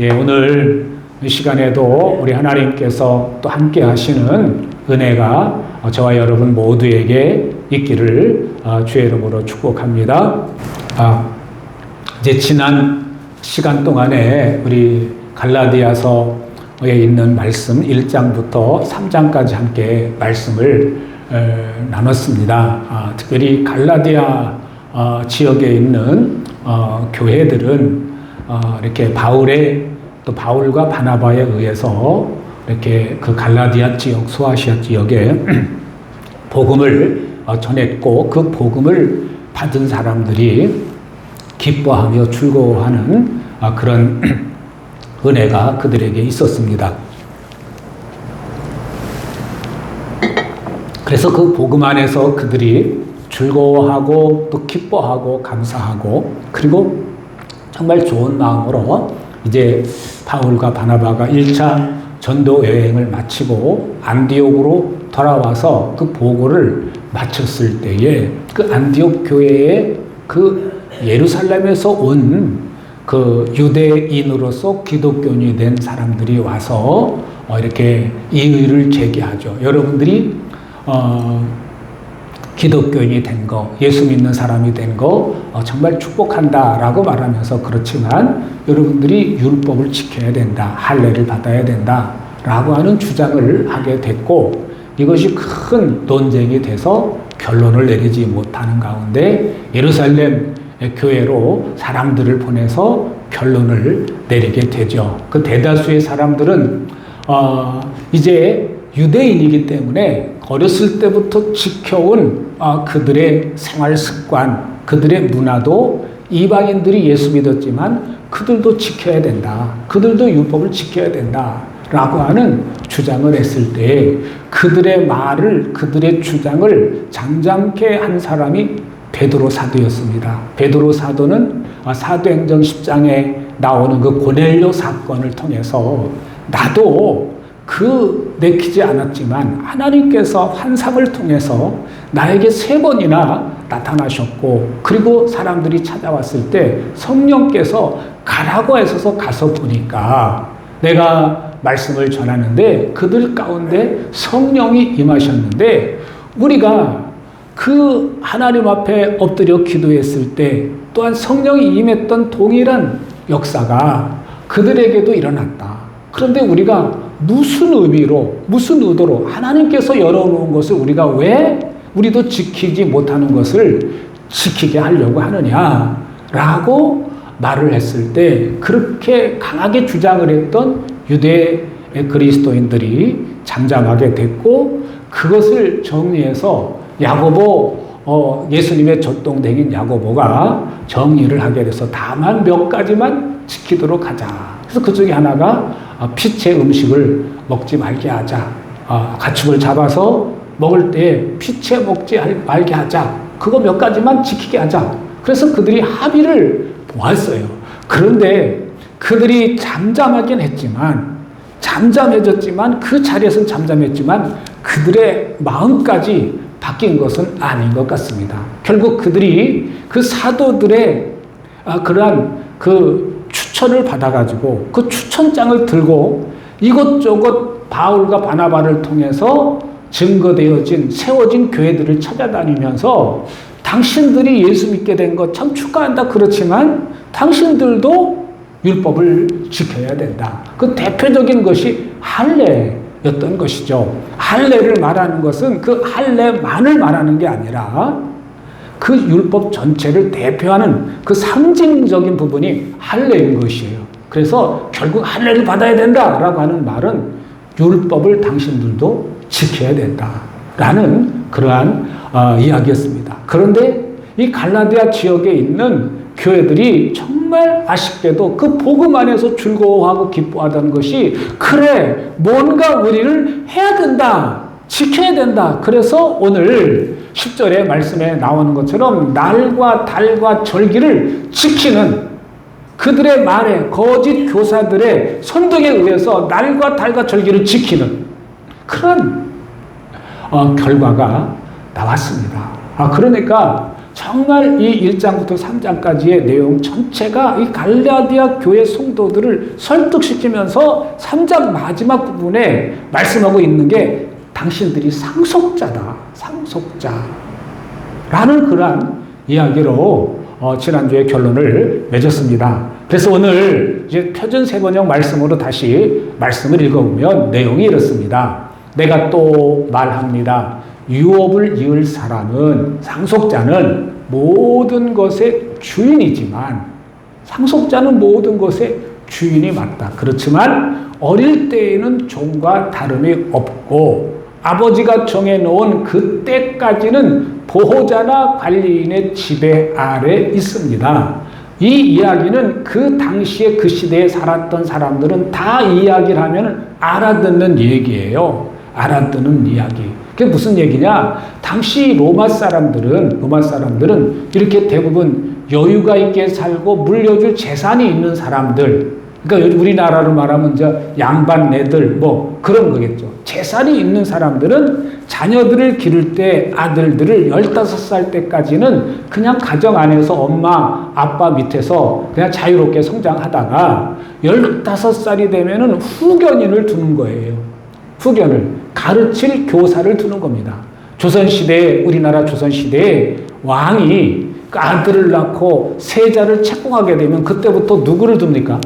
예, 오늘 이 시간에도 우리 하나님께서 또 함께 하시는 은혜가 저와 여러분 모두에게 있기를 주의 이름으로 축복합니다. 이제 지난 시간 동안에 우리 갈라디아서에 있는 말씀 1장부터 3장까지 함께 말씀을 나눴습니다. 특별히 갈라디아 지역에 있는 교회들은 이렇게 바울과 바나바에 의해서 이렇게 그 갈라디아 지역, 소아시아 지역에 복음을 전했고, 그 복음을 받은 사람들이 기뻐하며 즐거워하는 그런 은혜가 그들에게 있었습니다. 그래서 그 복음 안에서 그들이 즐거워하고 또 기뻐하고 감사하고, 그리고 정말 좋은 마음으로 이제 바울과 바나바가 1차 전도 여행을 마치고 안디옥으로 돌아와서 그 보고를 마쳤을 때에 그 안디옥 교회에 그 예루살렘에서 온 그 유대인으로서 기독교인이 된 사람들이 와서 이렇게 이의를 제기하죠. 여러분들이 기독교인이 된 거, 예수 믿는 사람이 된 거 정말 축복한다라고 말하면서, 그렇지만 여러분들이 율법을 지켜야 된다, 할례를 받아야 된다라고 하는 주장을 하게 됐고, 이것이 큰 논쟁이 돼서 결론을 내리지 못하는 가운데 예루살렘 교회로 사람들을 보내서 결론을 내리게 되죠. 그 대다수의 사람들은 이제 유대인이기 때문에 어렸을 때부터 지켜온 그들의 생활 습관, 그들의 문화도 이방인들이 예수 믿었지만 그들도 지켜야 된다, 그들도 율법을 지켜야 된다 라고 하는 주장을 했을 때 그들의 말을, 그들의 주장을 잠잠케 한 사람이 베드로 사도였습니다. 베드로 사도는 사도행전 10장에 나오는 그 고넬료 사건을 통해서 나도 내키지 않았지만 하나님께서 환상을 통해서 나에게 3번이나 나타나셨고, 그리고 사람들이 찾아왔을 때 성령께서 가라고 하셔서 가서 보니까 내가 말씀을 전하는데 그들 가운데 성령이 임하셨는데, 우리가 그 하나님 앞에 엎드려 기도했을 때 또한 성령이 임했던 동일한 역사가 그들에게도 일어났다. 그런데 우리가 무슨 의미로, 무슨 의도로 하나님께서 열어놓은 것을 우리가 왜 우리도 지키지 못하는 것을 지키게 하려고 하느냐라고 말을 했을 때, 그렇게 강하게 주장을 했던 유대 그리스도인들이 잠잠하게 됐고, 그것을 정리해서 야고보, 예수님의 젖동생인 야고보가 정리를 하게 돼서 다만 몇 가지만 지키도록 하자. 그래서 그 중에 하나가 피체 음식을 먹지 말게 하자. 가축을 잡아서 먹을 때 피체 먹지 말게 하자. 그거 몇 가지만 지키게 하자. 그래서 그들이 합의를 보았어요. 그런데 그들이 잠잠해졌지만 그 자리에서는 잠잠했지만 그들의 마음까지 바뀐 것은 아닌 것 같습니다. 결국 그들이 그 사도들의 그러한 그 추천을 받아가지고 그 추천장을 들고 이것저것 바울과 바나바를 통해서 세워진 교회들을 찾아다니면서 당신들이 예수 믿게 된 것 참 축하한다. 그렇지만 당신들도 율법을 지켜야 된다. 그 대표적인 것이 할례였던 것이죠. 할례를 말하는 것은 그 할례만을 말하는 게 아니라 그 율법 전체를 대표하는 그 상징적인 부분이 할례인 것이에요. 그래서 결국 할례를 받아야 된다라고 하는 말은 율법을 당신들도 지켜야 된다라는 그러한 이야기였습니다. 그런데 이 갈라디아 지역에 있는 교회들이 정말 아쉽게도 그 복음 안에서 즐거워하고 기뻐하던 것이, 그래, 뭔가 우리를 해야 된다, 지켜야 된다. 그래서 오늘 10절의 말씀에 나오는 것처럼 날과 달과 절기를 지키는 그들의 말에, 거짓 교사들의 선동에 의해서 날과 달과 절기를 지키는 그런 결과가 나왔습니다. 그러니까 정말 이 1장부터 3장까지의 내용 전체가 이 갈라디아 교회 성도들을 설득시키면서 3장 마지막 부분에 말씀하고 있는 게 당신들이 상속자다. 상속자. 라는 그러한 이야기로 지난주에 결론을 맺었습니다. 그래서 오늘 이제 표준 세번역 말씀으로 다시 말씀을 읽어보면 내용이 이렇습니다. 내가 또 말합니다. 유업을 이을 사람은 상속자는 모든 것의 주인이지만 상속자는 모든 것의 주인이 맞다. 그렇지만 어릴 때에는 종과 다름이 없고 아버지가 정해놓은 그때까지는 보호자나 관리인의 지배 아래 있습니다. 이 이야기는 그 당시에 그 시대에 살았던 사람들은 다 이야기를 하면 알아듣는 얘기예요. 알아듣는 이야기. 그게 무슨 얘기냐? 당시 로마 사람들은 이렇게 대부분 여유가 있게 살고 물려줄 재산이 있는 사람들. 그러니까 우리나라로 말하면 이제 양반네들 뭐 그런 거겠죠. 재산이 있는 사람들은 자녀들을 기를 때 아들들을 15살 때까지는 그냥 가정 안에서 엄마, 아빠 밑에서 그냥 자유롭게 성장하다가 15살이 되면은 후견인을 두는 거예요. 후견을. 가르칠 교사를 두는 겁니다. 조선시대에, 우리나라 조선시대에 왕이 그 아들을 낳고 세자를 책봉하게 되면 그때부터 누구를 둡니까?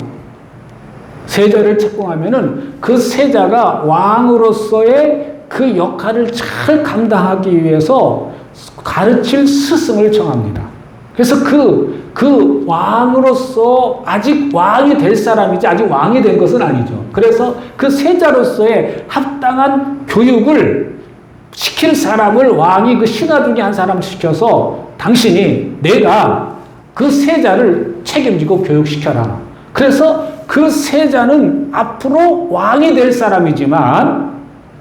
세자를 책봉하면은 그 세자가 왕으로서의 그 역할을 잘 감당하기 위해서 가르칠 스승을 정합니다. 그래서 그 왕으로서 아직 왕이 될 사람이지 아직 왕이 된 것은 아니죠. 그래서 그 세자로서의 합당한 교육을 시킬 사람을 왕이 그 신하 중에 한 사람 시켜서 당신이 내가 그 세자를 책임지고 교육시켜라. 그래서 그 세자는 앞으로 왕이 될 사람이지만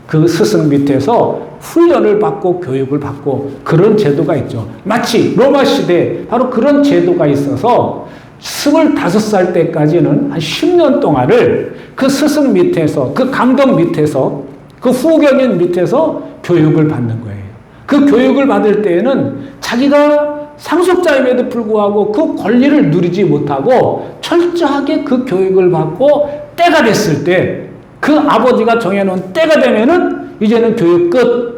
그 스승 밑에서 훈련을 받고 교육을 받고 그런 제도가 있죠. 마치 로마 시대에 바로 그런 제도가 있어서 25살 때까지는 한 10년 동안을 그 스승 밑에서 그 감독 밑에서 그 후견인 밑에서 교육을 받는 거예요. 그 교육을 받을 때에는 자기가 상속자임에도 불구하고 그 권리를 누리지 못하고 철저하게 그 교육을 받고 때가 됐을 때 그 아버지가 정해놓은 때가 되면은 이제는 교육 끝.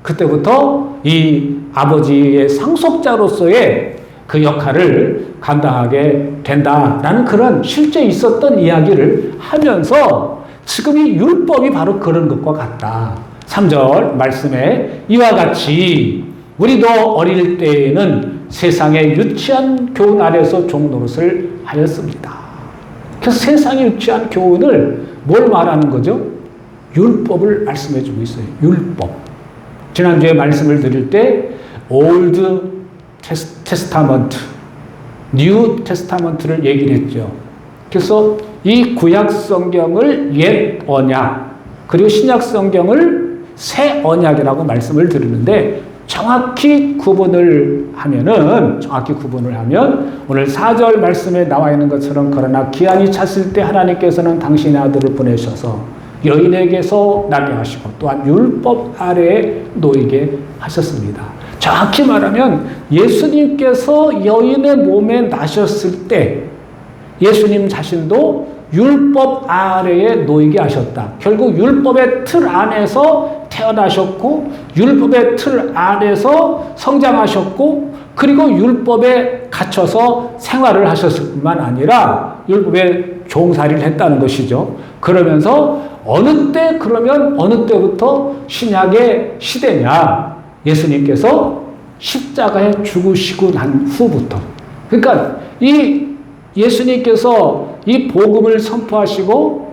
그때부터 이 아버지의 상속자로서의 그 역할을 감당하게 된다라는 그런 실제 있었던 이야기를 하면서 지금 이 율법이 바로 그런 것과 같다. 3절 말씀에 이와 같이 우리도 어릴 때에는 세상의 유치한 교훈 아래서 종노릇을 하였습니다. 그래서 세상의 유치한 교훈을 뭘 말하는 거죠? 율법을 말씀해 주고 있어요. 율법. 지난주에 말씀을 드릴 때 Old Testament, New Testament를 얘기를 했죠. 그래서 이 구약 성경을 옛 언약, 그리고 신약 성경을 새 언약이라고 말씀을 드리는데 정확히 구분을 하면 오늘 4절 말씀에 나와 있는 것처럼 그러나 기한이 찼을 때 하나님께서는 당신의 아들을 보내셔서 여인에게서 나게 하시고 또한 율법 아래에 놓이게 하셨습니다. 정확히 말하면 예수님께서 여인의 몸에 나셨을 때 예수님 자신도 율법 아래에 놓이게 하셨다. 결국 율법의 틀 안에서 태어나셨고 율법의 틀 안에서 성장하셨고 그리고 율법에 갇혀서 생활을 하셨을 뿐만 아니라 율법에 종살이를 했다는 것이죠. 그러면서 어느 때부터 신약의 시대냐? 예수님께서 십자가에 죽으시고 난 후부터. 그러니까 이 예수님께서 이 복음을 선포하시고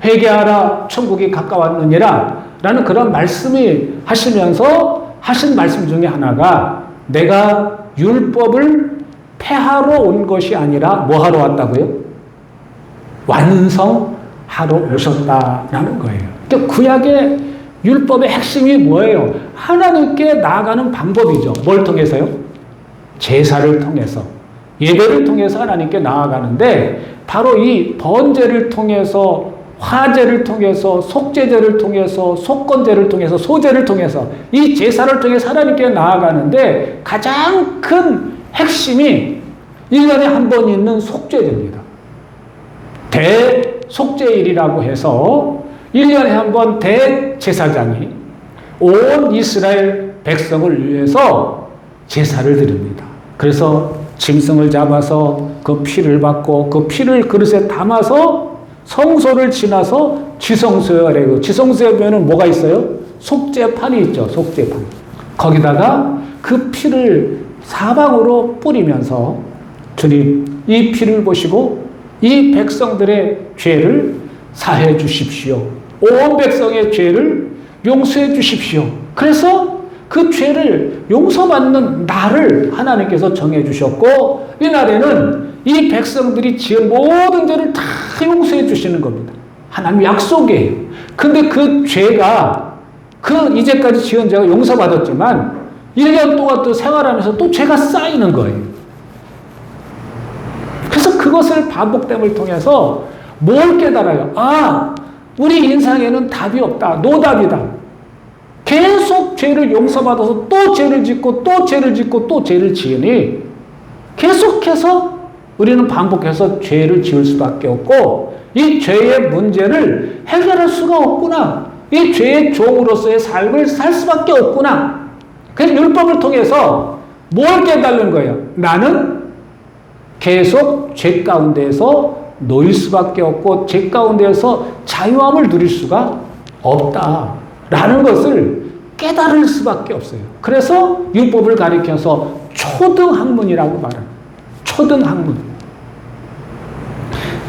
회개하라 천국이 가까웠느니라 라는 그런 말씀이 하시면서 하신 말씀 중에 하나가 내가 율법을 폐하러 온 것이 아니라 뭐 하러 왔다고요? 완성하러 오셨다라는 거예요. 그러니까 구약의 율법의 핵심이 뭐예요? 하나님께 나아가는 방법이죠. 뭘 통해서요? 제사를 통해서. 예배를 통해서 하나님께 나아가는데 바로 이 번제를 통해서 화제를 통해서, 속죄제를 통해서, 속건제를 통해서, 소제를 통해서 이 제사를 통해서 하나님께 나아가는데 가장 큰 핵심이 1년에 한 번 있는 속죄제입니다. 대속죄일이라고 해서 1년에 한 번 대제사장이 온 이스라엘 백성을 위해서 제사를 드립니다. 그래서 짐승을 잡아서 그 피를 받고 그 피를 그릇에 담아서 성소를 지나서 지성소에 가고, 지성소에 보면 뭐가 있어요? 속죄판이 있죠. 속죄판. 거기다가 그 피를 사방으로 뿌리면서 주님, 이 피를 보시고 이 백성들의 죄를 사해 주십시오. 온 백성의 죄를 용서해 주십시오. 그래서 그 죄를 용서받는 날을 하나님께서 정해 주셨고, 이 날에는 이 백성들이 지은 모든 죄를 다 용서해 주시는 겁니다. 하나님 약속이에요. 근데 그 죄가, 그 이제까지 지은 죄가 용서받았지만 1년 동안 또 생활하면서 또 죄가 쌓이는 거예요. 그래서 그것을 반복됨을 통해서 뭘 깨달아요? 아, 우리 인생에는 답이 없다. 노답이다. 계속 죄를 용서받아서 또 죄를 짓고 또 죄를 짓고 또 죄를 지으니 계속해서 우리는 반복해서 죄를 지을 수밖에 없고, 이 죄의 문제를 해결할 수가 없구나. 이 죄의 종으로서의 삶을 살 수밖에 없구나. 그래서 율법을 통해서 뭘 깨달는 거예요? 나는 계속 죄 가운데에서 놓일 수밖에 없고 죄 가운데에서 자유함을 누릴 수가 없다라는 것을 깨달을 수밖에 없어요. 그래서 율법을 가리켜서 초등학문이라고 말합니다. 초등학문.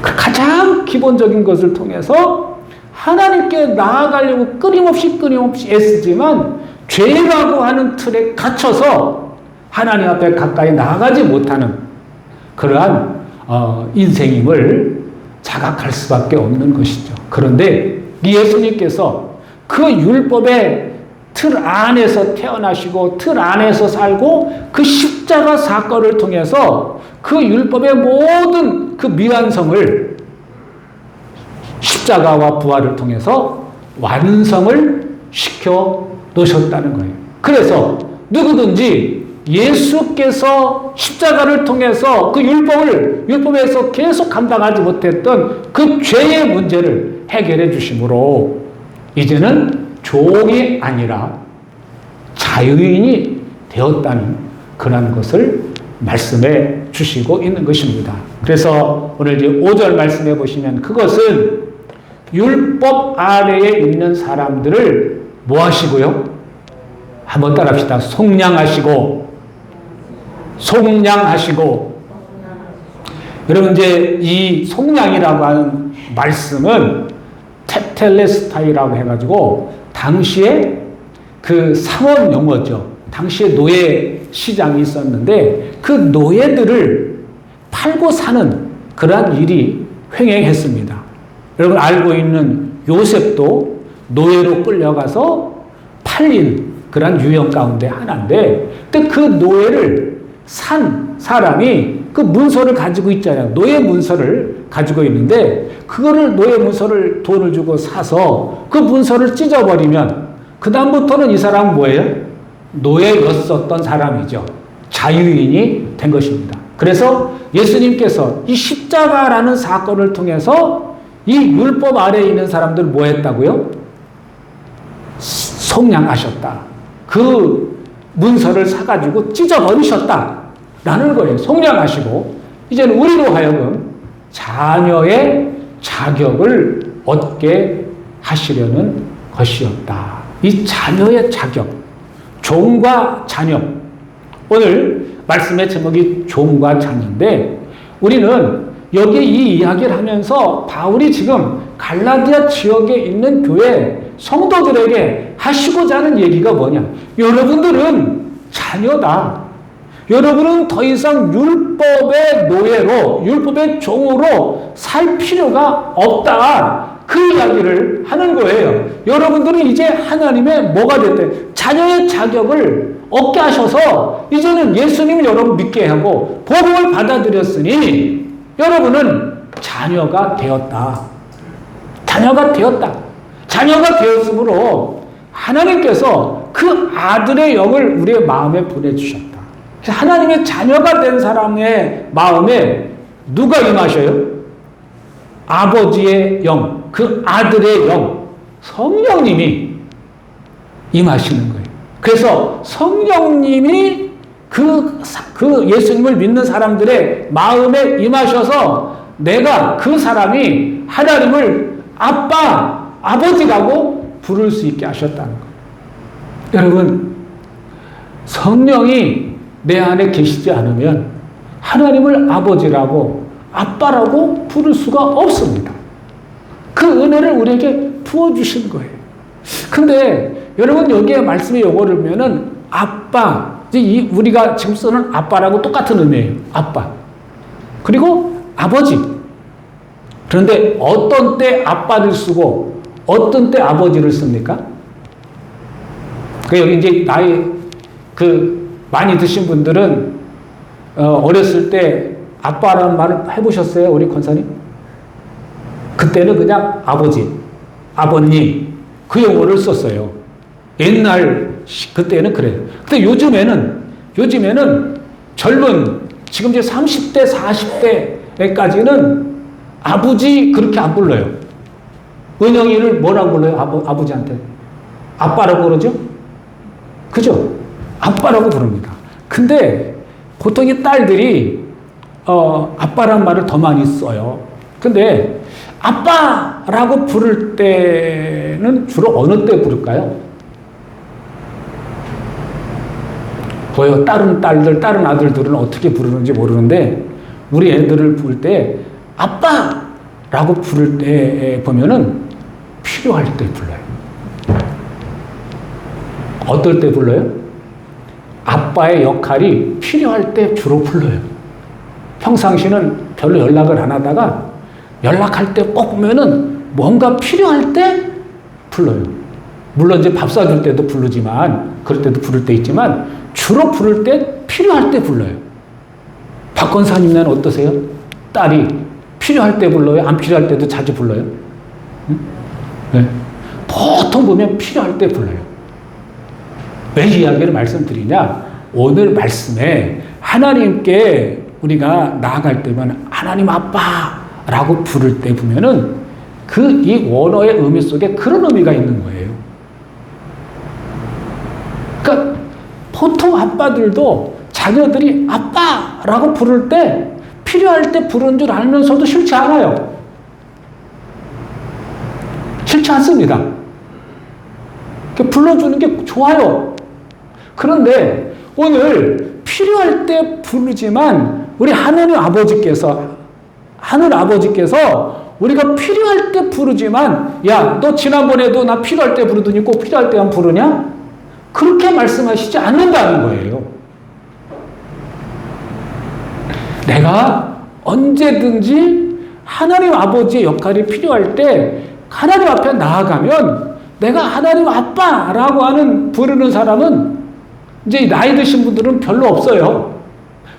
가장 기본적인 것을 통해서 하나님께 나아가려고 끊임없이 애쓰지만 죄라고 하는 틀에 갇혀서 하나님 앞에 가까이 나아가지 못하는 그러한 인생임을 자각할 수밖에 없는 것이죠. 그런데 예수님께서 그 율법의 틀 안에서 태어나시고 틀 안에서 살고 그 십자가 사건을 통해서 그 율법의 모든 그 미완성을 십자가와 부활을 통해서 완성을 시켜 놓으셨다는 거예요. 그래서 누구든지 예수께서 십자가를 통해서 그 율법에서 계속 감당하지 못했던 그 죄의 문제를 해결해 주심으로 이제는 종이 아니라 자유인이 되었다는 그런 것을 말씀해 주시고 있는 것입니다. 그래서 오늘 이제 5절 말씀해 보시면 그것은 율법 아래에 있는 사람들을 뭐 하시고요? 한번 따라합시다. 속량하시고 여러분 이제 이 속량이라고 하는 말씀은 테텔레스타이라고 해가지고 당시에 그 상업 용어죠. 당시에 노예 시장이 있었는데 그 노예들을 팔고 사는 그러한 일이 횡행했습니다. 여러분 알고 있는 요셉도 노예로 끌려가서 팔린 그런 유형 가운데 하나인데, 근데 그 노예를 산 사람이 그 문서를 가지고 있잖아요. 노예 문서를 가지고 있는데 그거를 노예 문서를 돈을 주고 사서 그 문서를 찢어버리면 그 다음부터는 이 사람은 뭐예요? 노예였었던 사람이죠. 자유인이 된 것입니다. 그래서 예수님께서 이 십자가라는 사건을 통해서 이 율법 아래에 있는 사람들 뭐 했다고요? 속량하셨다. 그 문서를 사가지고 찢어버리셨다라는 거예요. 속량하시고 이제는 우리로 하여금 자녀의 자격을 얻게 하시려는 것이었다. 이 자녀의 자격, 종과 자녀. 오늘 말씀의 제목이 종과 자녀인데 우리는 여기 이 이야기를 하면서 바울이 지금 갈라디아 지역에 있는 교회 성도들에게 하시고자 하는 얘기가 뭐냐? 여러분들은 자녀다. 여러분은 더 이상 율법의 노예로, 율법의 종으로 살 필요가 없다. 그 이야기를 하는 거예요. 여러분들은 이제 하나님의 뭐가 됐대? 자녀의 자격을 얻게 하셔서 이제는 예수님을 여러분 믿게 하고 복음을 받아들였으니 여러분은 자녀가 되었다. 자녀가 되었다. 자녀가 되었으므로 하나님께서 그 아들의 영을 우리의 마음에 보내주셨다. 그래서 하나님의 자녀가 된 사람의 마음에 누가 임하셔요? 아버지의 영, 그 아들의 영, 성령님이 임하시는 거예요. 그래서 성령님이 그 예수님을 믿는 사람들의 마음에 임하셔서 내가 그 사람이 하나님을 아빠, 아버지라고 부를 수 있게 하셨다는 거예요. 여러분, 성령이 내 안에 계시지 않으면 하나님을 아버지라고 아빠라고 부를 수가 없습니다. 그 은혜를 우리에게 부어주신 거예요. 근데 여러분 여기에 말씀이 요거를 보면은 아빠, 우리가 지금 쓰는 아빠라고 똑같은 의미예요. 아빠. 그리고 아버지. 그런데 어떤 때 아빠를 쓰고 어떤 때 아버지를 씁니까? 여기 이제 많이 드신 분들은 어렸을 때 아빠라는 말을 해보셨어요? 우리 권사님? 그때는 그냥 아버지, 아버님 그 용어를 썼어요. 그때는 그래요. 근데 요즘에는 젊은 지금 이제 30대, 40대까지는 아버지 그렇게 안 불러요. 은영이를 뭐라고 불러요? 아버지한테. 아빠라고 그러죠? 그죠? 아빠라고 부릅니다. 근데 보통 이 딸들이 아빠라는 말을 더 많이 써요. 근데 아빠라고 부를 때는 주로 어느 때 부를까요? 다른 아들들은 어떻게 부르는지 모르는데 우리 애들을 부를 때 아빠라고 부를 때 보면은 필요할 때 불러요. 어떨 때 불러요? 아빠의 역할이 필요할 때 주로 불러요. 평상시는 별로 연락을 안 하다가 연락할 때 꼭 보면은 뭔가 필요할 때 불러요. 물론 이제 밥 사줄 때도 부르지만, 그럴 때도 부를 때 있지만, 주로 부를 때 필요할 때 불러요. 박 권사님은 어떠세요? 딸이 필요할 때 불러요? 안 필요할 때도 자주 불러요? 응? 네. 보통 보면 필요할 때 불러요. 왜 이야기를 말씀드리냐? 오늘 말씀에 하나님께 우리가 나아갈 때만 하나님 아빠라고 부를 때 보면은 이 원어의 의미 속에 그런 의미가 있는 거예요. 그러니까 보통 아빠들도 자녀들이 아빠라고 부를 때 필요할 때 부르는 줄 알면서도 싫지 않아요. 싫지 않습니다. 불러주는 게 좋아요. 그런데 오늘 필요할 때 부르지만 우리 하늘 아버지께서 우리가 필요할 때 부르지만 야, 너 지난번에도 나 필요할 때 부르더니 꼭 필요할 때만 부르냐? 그렇게 말씀하시지 않는다는 거예요. 내가 언제든지 하나님 아버지의 역할이 필요할 때 하나님 앞에 나아가면 내가 하나님 아빠라고 하는 부르는 사람은 이제 나이 드신 분들은 별로 없어요.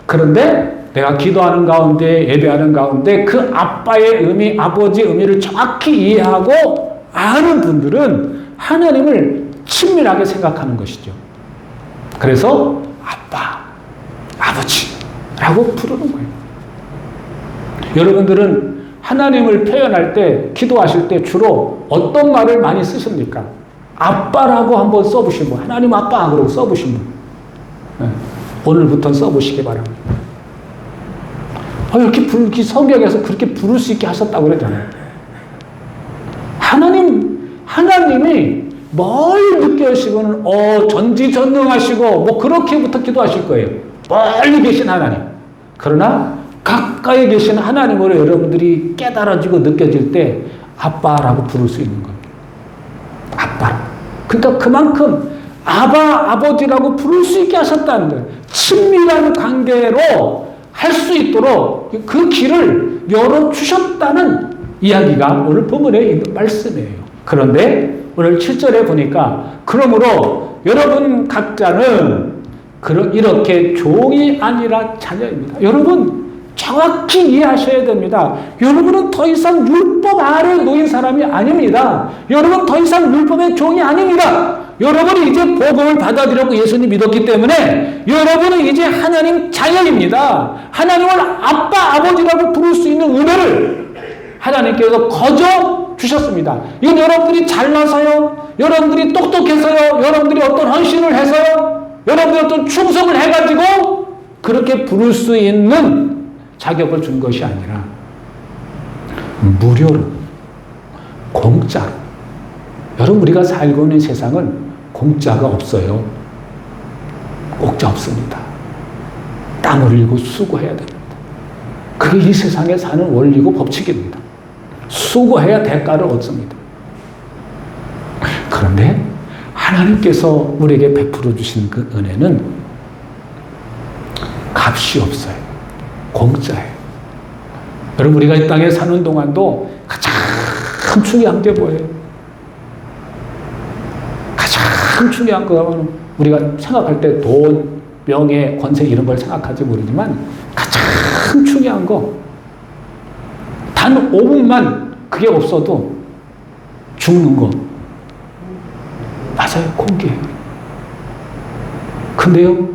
그런데 내가 기도하는 가운데 예배하는 가운데 그 아빠의 의미, 아버지의 의미를 정확히 이해하고 아는 분들은 하나님을 친밀하게 생각하는 것이죠. 그래서 아빠, 아버지라고 부르는 거예요. 여러분들은 하나님을 표현할 때, 기도하실 때 주로 어떤 말을 많이 쓰십니까? 아빠라고 한번 써보신 분, 하나님 아빠 그러고 써보신 분. 네. 오늘부터 써보시기 바랍니다. 이렇게 성경에서 그렇게 부를 수 있게 하셨다고 그러잖아요. 하나님이 뭘 느껴지시고는, 전지전능하시고, 그렇게부터 기도하실 거예요. 멀리 계신 하나님. 그러나, 가까이 계신 하나님으로 여러분들이 깨달아지고 느껴질 때, 아빠라고 부를 수 있는 겁니다. 아빠. 그러니까 그만큼, 아버지라고 부를 수 있게 하셨다는 거예요. 친밀한 관계로 할 수 있도록 그 길을 열어주셨다는 이야기가 오늘 본문에 있는 말씀이에요. 그런데 오늘 7절에 보니까 그러므로 여러분 각자는 이렇게 종이 아니라 자녀입니다. 여러분 정확히 이해하셔야 됩니다. 여러분은 더 이상 율법 아래 놓인 사람이 아닙니다. 여러분 더 이상 율법의 종이 아닙니다. 여러분이 이제 복음을 받아들였고 예수님 믿었기 때문에 여러분은 이제 하나님 자녀입니다. 하나님을 아빠, 아버지라고 부를 수 있는 은혜를 하나님께서 거저 주셨습니다. 이건 여러분들이 잘나서요, 여러분들이 똑똑해서요, 여러분들이 어떤 헌신을 해서요, 여러분들이 어떤 충성을 해가지고 그렇게 부를 수 있는 자격을 준 것이 아니라 무료로, 공짜로. 여러분, 우리가 살고 있는 세상은 공짜가 없어요. 공짜 없습니다. 땀 흘리고 수고해야 됩니다. 그게 이 세상에 사는 원리고 법칙입니다. 수고해야 대가를 얻습니다. 그런데 하나님께서 우리에게 베풀어 주신 그 은혜는 값이 없어요. 공짜예요. 여러분, 우리가 이 땅에 사는 동안도 가장 중요한 게 뭐예요? 가장 중요한 거는 우리가 생각할 때 돈, 명예, 권세 이런 걸 생각할지 모르지만 가장 중요한 거, 단 5분만 그게 없어도 죽는 거. 맞아요. 공기예요. 근데요,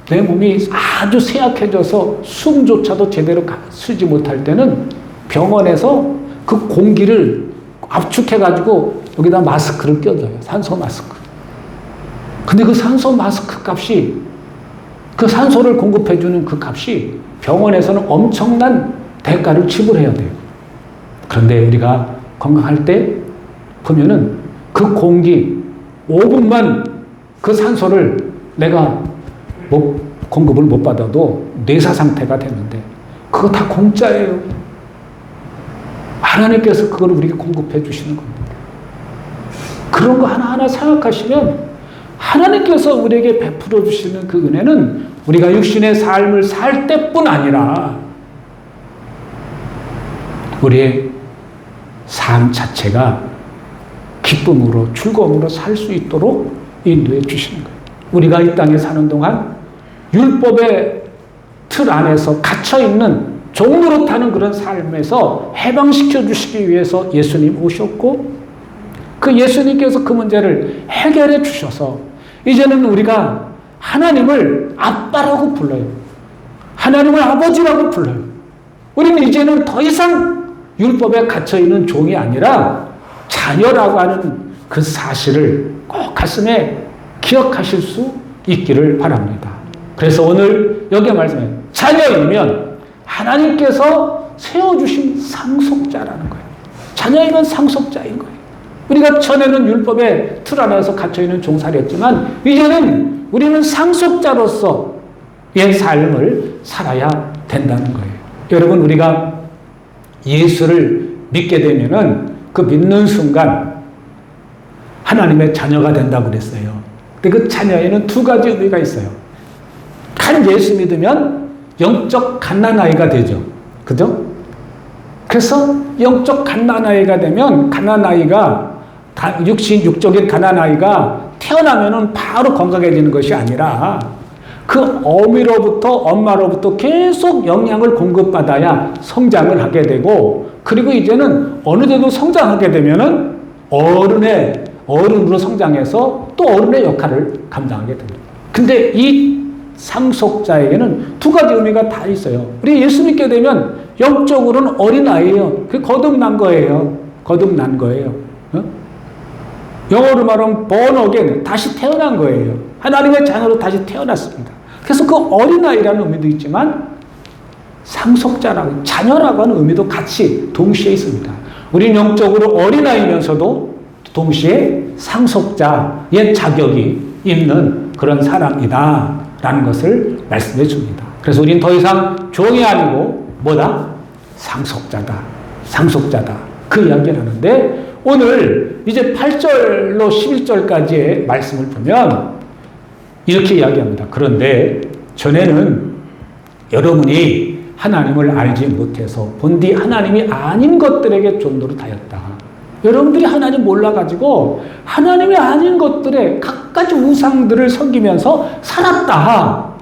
내 몸이 아주 쇠약해져서 숨조차도 제대로 쉬지 못할 때는 병원에서 그 공기를 압축해가지고 여기다 마스크를 껴줘요. 산소 마스크. 근데 그 산소 마스크 값이, 그 산소를 공급해주는 그 값이 병원에서는 엄청난 대가를 지불해야 돼요. 그런데 우리가 건강할 때 보면은 그 공기 5분만 그 산소를 내가 공급을 못 받아도 뇌사 상태가 되는데 그거 다 공짜예요. 하나님께서 그걸 우리에게 공급해 주시는 겁니다. 그런 거 하나하나 생각하시면 하나님께서 우리에게 베풀어 주시는 그 은혜는 우리가 육신의 삶을 살 때뿐 아니라 우리의 삶 자체가 기쁨으로, 즐거움으로 살 수 있도록 인도해 주시는 거예요. 우리가 이 땅에 사는 동안 율법의 틀 안에서 갇혀있는 종으로 타는 그런 삶에서 해방시켜 주시기 위해서 예수님 오셨고, 그 예수님께서 그 문제를 해결해 주셔서 이제는 우리가 하나님을 아빠라고 불러요. 하나님을 아버지라고 불러요. 우리는 이제는 더 이상 율법에 갇혀있는 종이 아니라 자녀라고 하는 그 사실을 꼭 가슴에 기억하실 수 있기를 바랍니다. 그래서 오늘 여기에 말씀해 자녀이면 하나님께서 세워주신 상속자라는 거예요. 자녀이면 상속자인 거예요. 우리가 전에는 율법의 틀 안에서 갇혀있는 종살이었지만 이제는 우리는 상속자로서의 삶을 살아야 된다는 거예요. 여러분, 우리가 예수를 믿게 되면은 그 믿는 순간 하나님의 자녀가 된다고 그랬어요. 근데 그 자녀에는 두 가지 의미가 있어요. 한 예수 믿으면 영적 갓난아이가 되죠. 그죠? 그래서 영적 갓난아이가 되면 갓난아이가 육적인 갓난아이가 태어나면은 바로 건강해지는 것이 아니라 그 어미로부터, 엄마로부터 계속 영양을 공급받아야 성장을 하게 되고, 그리고 이제는 어느 정도 성장하게 되면은 어른으로 성장해서 또 어른의 역할을 감당하게 됩니다. 근데 이 상속자에게는 두 가지 의미가 다 있어요. 우리 예수 믿게 되면 영적으로는 어린아이예요. 그 거듭난 거예요. 거듭난 거예요. 영어로 말하면 born again, 다시 태어난 거예요. 하나님의 자녀로 다시 태어났습니다. 그래서 그 어린아이라는 의미도 있지만 상속자라고, 자녀라고 하는 의미도 같이 동시에 있습니다. 우리는 영적으로 어린아이면서도 동시에 상속자의 자격이 있는 그런 사람이다 라는 것을 말씀해 줍니다. 그래서 우리는 더 이상 종이 아니고 뭐다? 상속자다. 상속자다. 그 이야기를 하는데 오늘 이제 8절로 11절까지의 말씀을 보면 이렇게 이야기합니다. 그런데 전에는 여러분이 하나님을 알지 못해서 본디 하나님이 아닌 것들에게 좀 노릇하였다. 여러분들이 하나님 몰라가지고 하나님이 아닌 것들에 갖가지 우상들을 섬기면서 살았다.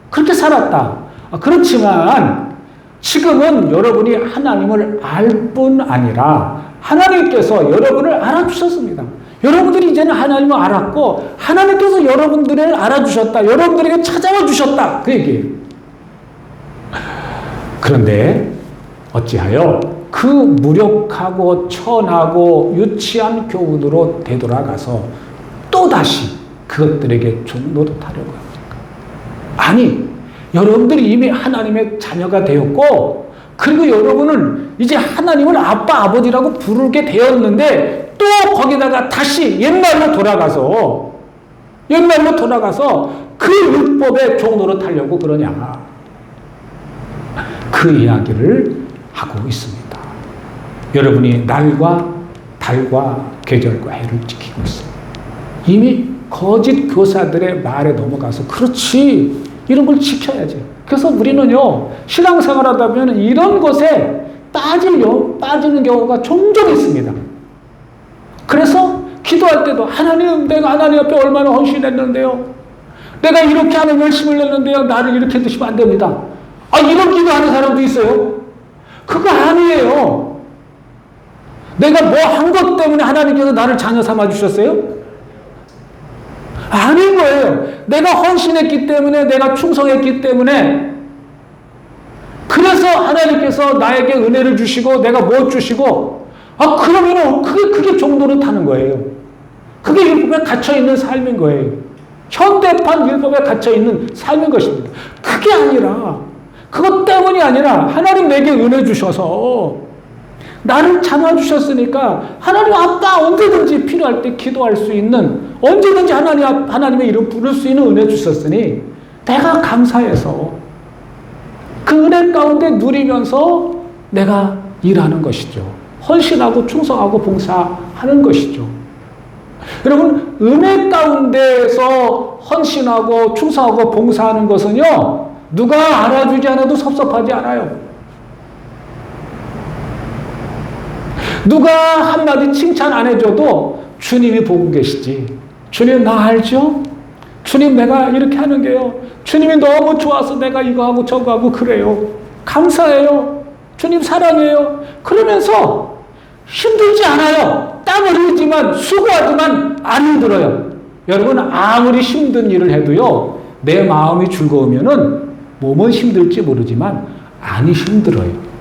그렇게 살았다. 그렇지만 지금은 여러분이 하나님을 알 뿐 아니라 하나님께서 여러분을 알아주셨습니다. 여러분들이 이제는 하나님을 알았고 하나님께서 여러분들을 알아주셨다. 여러분들에게 찾아와 주셨다. 그 얘기예요. 그런데 어찌하여 그 무력하고 천하고 유치한 교훈으로 되돌아가서 또다시 그것들에게 좀 노릇하려고 합니까? 아니, 여러분들이 이미 하나님의 자녀가 되었고 그리고 여러분은 이제 하나님을 아빠, 아버지라고 부르게 되었는데 또 거기다가 다시 옛날로 돌아가서 그 율법의 종로로 타려고 그러냐. 그 이야기를 하고 있습니다. 여러분이 날과 달과 계절과 해를 지키고 있습니다. 이미 거짓 교사들의 말에 넘어가서 그렇지 이런 걸 지켜야지. 그래서 우리는요 신앙생활 하다 보면 이런 것에 빠지는 경우가 종종 있습니다. 그래서 기도할 때도 하나님 내가 하나님 앞에 얼마나 헌신했는데요. 내가 이렇게 하는 열심을 냈는데요. 나를 이렇게 드시면 안 됩니다. 이런 기도하는 사람도 있어요. 그거 아니에요. 내가 뭐 한 것 때문에 하나님께서 나를 자녀 삼아 주셨어요? 아닌 거예요. 내가 헌신했기 때문에, 내가 충성했기 때문에, 그래서 하나님께서 나에게 은혜를 주시고, 내가 뭐 주시고, 그러면은 그게 정도로 타는 거예요. 그게 율법에 갇혀있는 삶인 거예요. 현대판 율법에 갇혀있는 삶인 것입니다. 그게 아니라, 그것 때문이 아니라, 하나님 내게 은혜 주셔서, 나를 참아주셨으니까 하나님 아빠 언제든지 필요할 때 기도할 수 있는 언제든지 하나님의 이름 부를 수 있는 은혜 주셨으니 내가 감사해서 그 은혜 가운데 누리면서 내가 일하는 것이죠. 헌신하고 충성하고 봉사하는 것이죠. 여러분 은혜 가운데에서 헌신하고 충성하고 봉사하는 것은요 누가 알아주지 않아도 섭섭하지 않아요. 누가 한마디 칭찬 안 해줘도 주님이 보고 계시지. 주님 나 알죠? 주님 내가 이렇게 하는 게요. 주님이 너무 좋아서 내가 이거 하고 저거 하고 그래요. 감사해요. 주님 사랑해요. 그러면서 힘들지 않아요. 땀을 흘리지만 수고하지만 안 힘들어요. 여러분 아무리 힘든 일을 해도요. 내 마음이 즐거우면은 몸은 힘들지 모르지만 안이 힘들어요.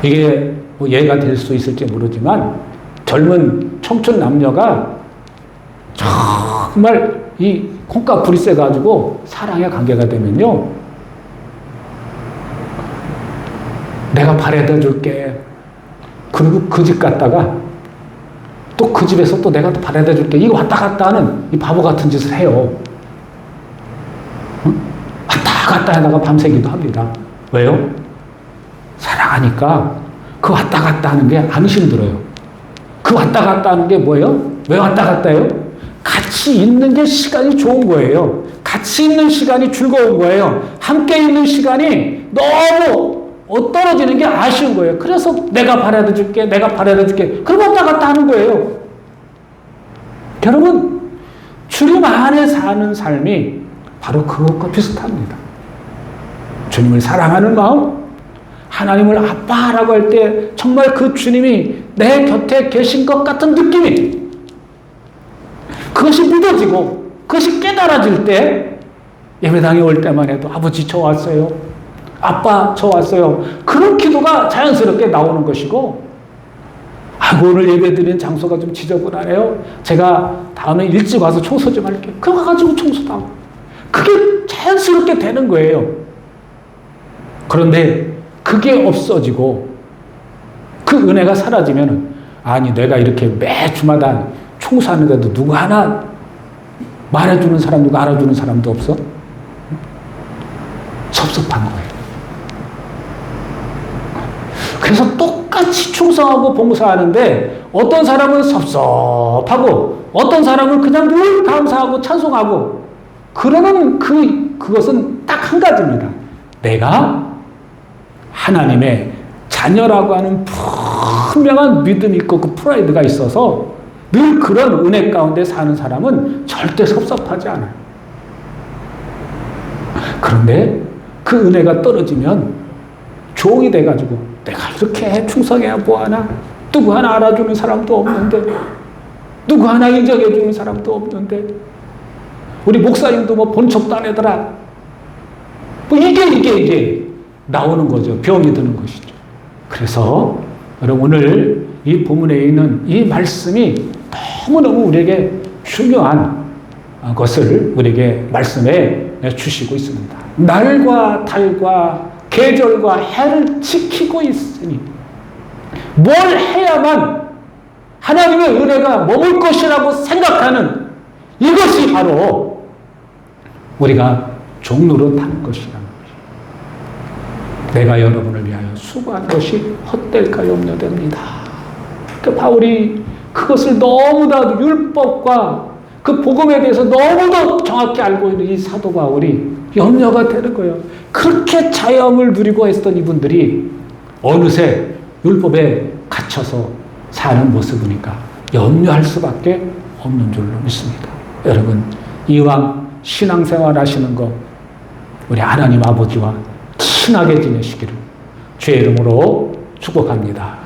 이게 뭐 예가 될 수 있을지 모르지만 젊은 청춘 남녀가 정말 이 콩깍 불이 세가지고 사랑의 관계가 되면요 내가 바래다 줄게. 그리고 그 집 갔다가 또 그 집에서 또 내가 또 바래다 줄게. 이거 왔다 갔다 하는 이 바보 같은 짓을 해요. 왔다 갔다 하다가 밤새기도 합니다. 왜요? 사랑하니까 그 왔다 갔다 하는 게 안 힘들어요. 그 왔다 갔다 하는 게 뭐예요? 왜 왔다 갔다 해요? 같이 있는 게 시간이 좋은 거예요. 같이 있는 시간이 즐거운 거예요. 함께 있는 시간이 너무 떨어지는 게 아쉬운 거예요. 그래서 내가 바라다 줄게, 내가 바라다 줄게. 그럼 왔다 갔다 하는 거예요. 여러분, 주님 안에 사는 삶이 바로 그것과 비슷합니다. 주님을 사랑하는 마음, 하나님을 아빠라고 할 때 정말 그 주님이 내 곁에 계신 것 같은 느낌이 그것이 믿어지고 그것이 깨달아질 때 예배당에 올 때만 해도 아버지 저 왔어요. 아빠 저 왔어요. 그런 기도가 자연스럽게 나오는 것이고 오늘 예배드리는 장소가 좀 지저분하네요. 제가 다음에 일찍 와서 청소 좀 할게요. 그거 가지고 청소도 하고 그게 자연스럽게 되는 거예요. 그런데 그게 없어지고 그 은혜가 사라지면 아니 내가 이렇게 매 주마다 청소하는데도 누구 하나 말해주는 사람 누구 알아주는 사람도 없어? 섭섭한 거예요. 그래서 똑같이 충성하고 봉사하는데 어떤 사람은 섭섭하고 어떤 사람은 그냥 늘 감사하고 찬송하고 그러는 그것은 딱 한 가지입니다. 내가 하나님의 자녀라고 하는 분명한 믿음이 있고 그 프라이드가 있어서 늘 그런 은혜 가운데 사는 사람은 절대 섭섭하지 않아요. 그런데 그 은혜가 떨어지면 종이 돼가지고 내가 이렇게 충성해야 뭐하나? 누구 하나 알아주는 사람도 없는데, 누구 하나 인정해주는 사람도 없는데, 우리 목사님도 뭐 본척도 안 하더라. 뭐 이게 나오는 거죠. 병이 드는 것이죠. 그래서 여러분 오늘 이 본문에 있는 이 말씀이 너무너무 우리에게 중요한 것을 우리에게 말씀해 주시고 있습니다. 날과 달과 계절과 해를 지키고 있으니 뭘 해야만 하나님의 은혜가 머물 것이라고 생각하는 이것이 바로 우리가 종노릇하는 것이라는 것입니다. 내가 여러분을 위하여 수고한 것이 헛될까요? 염려됩니다. 그 바울이 그것을 너무나 율법과 그 복음에 대해서 너무도 정확히 알고 있는 이 사도 바울이 염려가 되는 거예요. 그렇게 자유함을 누리고 했던 이분들이 어느새 율법에 갇혀서 사는 모습을 보니까 염려할 수밖에 없는 줄로 믿습니다. 여러분, 이왕 신앙생활 하시는 거 우리 하나님 아버지와 친하게 지내시기를 주의 이름으로 축복합니다.